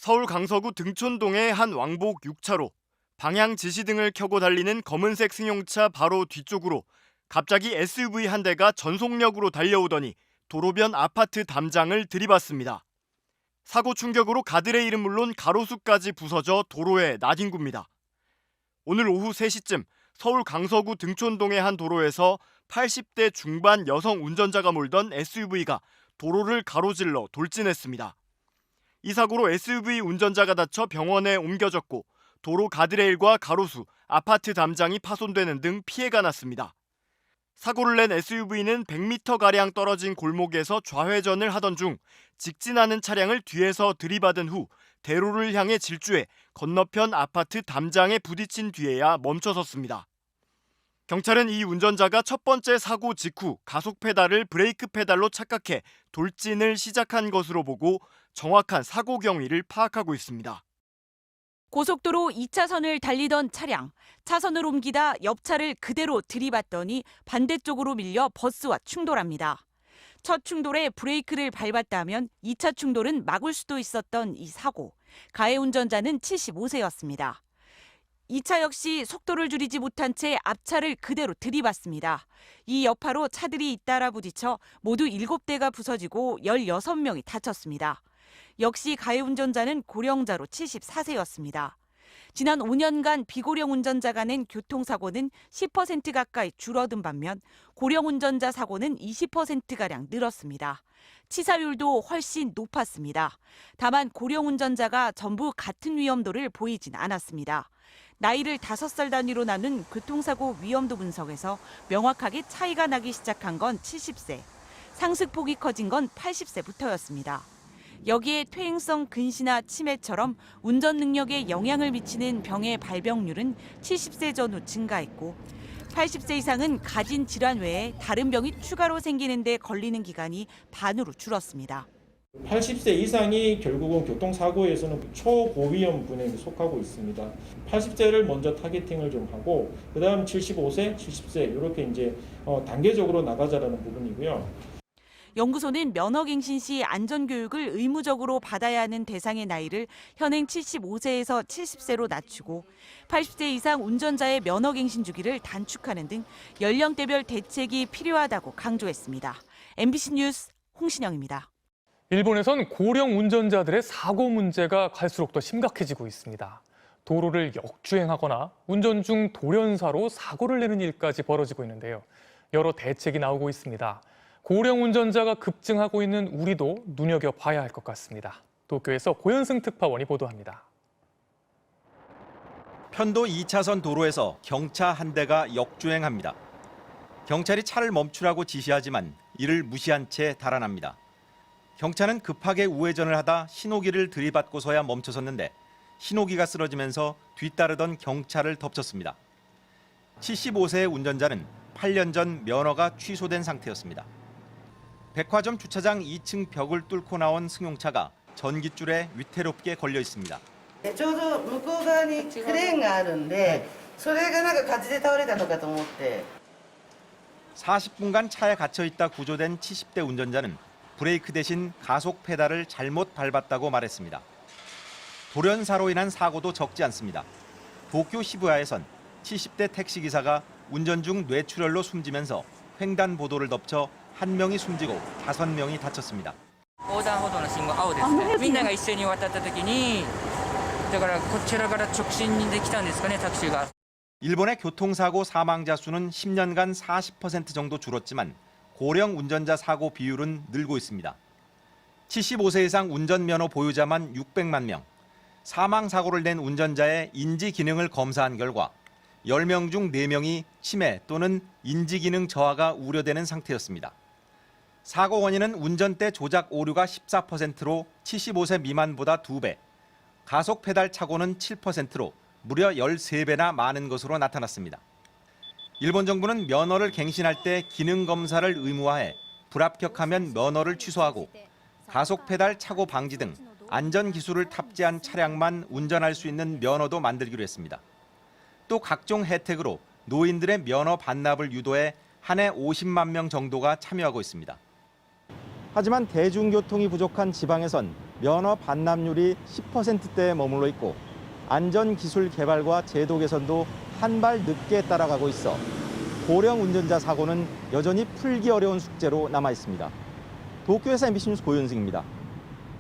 서울 강서구 등촌동의 한 왕복 6차로 방향 지시등을 켜고 달리는 검은색 승용차 바로 뒤쪽으로 갑자기 SUV 한 대가 전속력으로 달려오더니 도로변 아파트 담장을 들이받습니다. 사고 충격으로 가드레일은 물론 가로수까지 부서져 도로에 나뒹굽니다. 오늘 오후 3시쯤 서울 강서구 등촌동의 한 도로에서 80대 중반 여성 운전자가 몰던 SUV가 도로를 가로질러 돌진했습니다. 이 사고로 SUV 운전자가 다쳐 병원에 옮겨졌고 도로 가드레일과 가로수, 아파트 담장이 파손되는 등 피해가 났습니다. 사고를 낸 SUV는 100m가량 떨어진 골목에서 좌회전을 하던 중 직진하는 차량을 뒤에서 들이받은 후 대로를 향해 질주해 건너편 아파트 담장에 부딪힌 뒤에야 멈춰섰습니다. 경찰은 이 운전자가 첫 번째 사고 직후 가속 페달을 브레이크 페달로 착각해 돌진을 시작한 것으로 보고 정확한 사고 경위를 파악하고 있습니다. 고속도로 2차선을 달리던 차량, 차선을 옮기다 옆차를 그대로 들이받더니 반대쪽으로 밀려 버스와 충돌합니다. 첫 충돌에 브레이크를 밟았다면 2차 충돌은 막을 수도 있었던 이 사고. 가해 운전자는 75세였습니다. 2차 역시 속도를 줄이지 못한 채 앞차를 그대로 들이받습니다. 이 여파로 차들이 잇따라 부딪혀 모두 7대가 부서지고 16명이 다쳤습니다. 역시 가해 운전자는 고령자로 74세였습니다. 지난 5년간 비고령 운전자가 낸 교통사고는 10% 가까이 줄어든 반면 고령 운전자 사고는 20%가량 늘었습니다. 치사율도 훨씬 높았습니다. 다만 고령 운전자가 전부 같은 위험도를 보이진 않았습니다. 나이를 5살 단위로 나눈 교통사고 위험도 분석에서 명확하게 차이가 나기 시작한 건 70세, 상승폭이 커진 건 80세부터였습니다. 여기에 퇴행성 근시나 치매처럼 운전 능력에 영향을 미치는 병의 발병률은 70세 전후 증가했고 80세 이상은 가진 질환 외에 다른 병이 추가로 생기는 데 걸리는 기간이 반으로 줄었습니다. 80세 이상이 결국은 교통사고에서는 초고위험 분야에 속하고 있습니다. 80세를 먼저 타겟팅을 좀 하고 그다음 75세, 70세 이렇게 이제 단계적으로 나가자라는 부분이고요. 연구소는 면허갱신 시 안전교육을 의무적으로 받아야 하는 대상의 나이를 현행 75세에서 70세로 낮추고 80세 이상 운전자의 면허갱신 주기를 단축하는 등 연령대별 대책이 필요하다고 강조했습니다. MBC 뉴스 홍신영입니다. 일본에선 고령 운전자들의 사고 문제가 갈수록 더 심각해지고 있습니다. 도로를 역주행하거나 운전 중 돌연사로 사고를 내는 일까지 벌어지고 있는데요. 여러 대책이 나오고 있습니다. 고령 운전자가 급증하고 있는 우리도 눈여겨봐야 할 것 같습니다. 도쿄에서 고현승 특파원이 보도합니다. 편도 2차선 도로에서 경차 한 대가 역주행합니다. 경찰이 차를 멈추라고 지시하지만 이를 무시한 채 달아납니다. 경차는 급하게 우회전을 하다 신호기를 들이받고서야 멈춰섰는데 신호기가 쓰러지면서 뒤따르던 경차를 덮쳤습니다. 75세의 운전자는 8년 전 면허가 취소된 상태였습니다. 백화점 주차장 2층 벽을 뚫고 나온 승용차가 전깃줄에 위태롭게 걸려 있습니다. ちょうど向こう側にクレーンがあるんで、それがなんか風で倒れたのかと思って。 40분간 차에 갇혀 있다 구조된 70대 운전자는 브레이크 대신 가속 페달을 잘못 밟았다고 말했습니다. 돌연사로 인한 사고도 적지 않습니다. 도쿄 시부야에선 70대 택시기사가 운전 중 뇌출혈로 숨지면서 횡단보도를 덮쳐 1명이 숨지고 5명이 다쳤습니다. 横断歩道の信号青ですね。みんなが一斉に渡った時にだからこちらから直進できたんですかね、タクシーが。 일본의 교통사고 사망자 수는 10년간 40% 정도 줄었지만 고령 운전자 사고 비율은 늘고 있습니다. 75세 이상 운전면허 보유자만 600만 명, 사망사고를 낸 운전자의 인지 기능을 검사한 결과 10명 중 4명이 치매 또는 인지 기능 저하가 우려되는 상태였습니다. 사고 원인은 운전대 조작 오류가 14%로 75세 미만보다 2배, 가속 페달 착오는 7%로 무려 13배나 많은 것으로 나타났습니다. 일본 정부는 면허를 갱신할 때 기능 검사를 의무화해 불합격하면 면허를 취소하고 가속 페달 착오 방지 등 안전 기술을 탑재한 차량만 운전할 수 있는 면허도 만들기로 했습니다. 또 각종 혜택으로 노인들의 면허 반납을 유도해 한 해 50만 명 정도가 참여하고 있습니다. 하지만 대중교통이 부족한 지방에선 면허 반납률이 10%대에 머물러 있고 안전기술 개발과 제도 개선도 한 발 늦게 따라가고 있어 고령 운전자 사고는 여전히 풀기 어려운 숙제로 남아 있습니다. 도쿄에서 MBC 뉴스 고윤승입니다.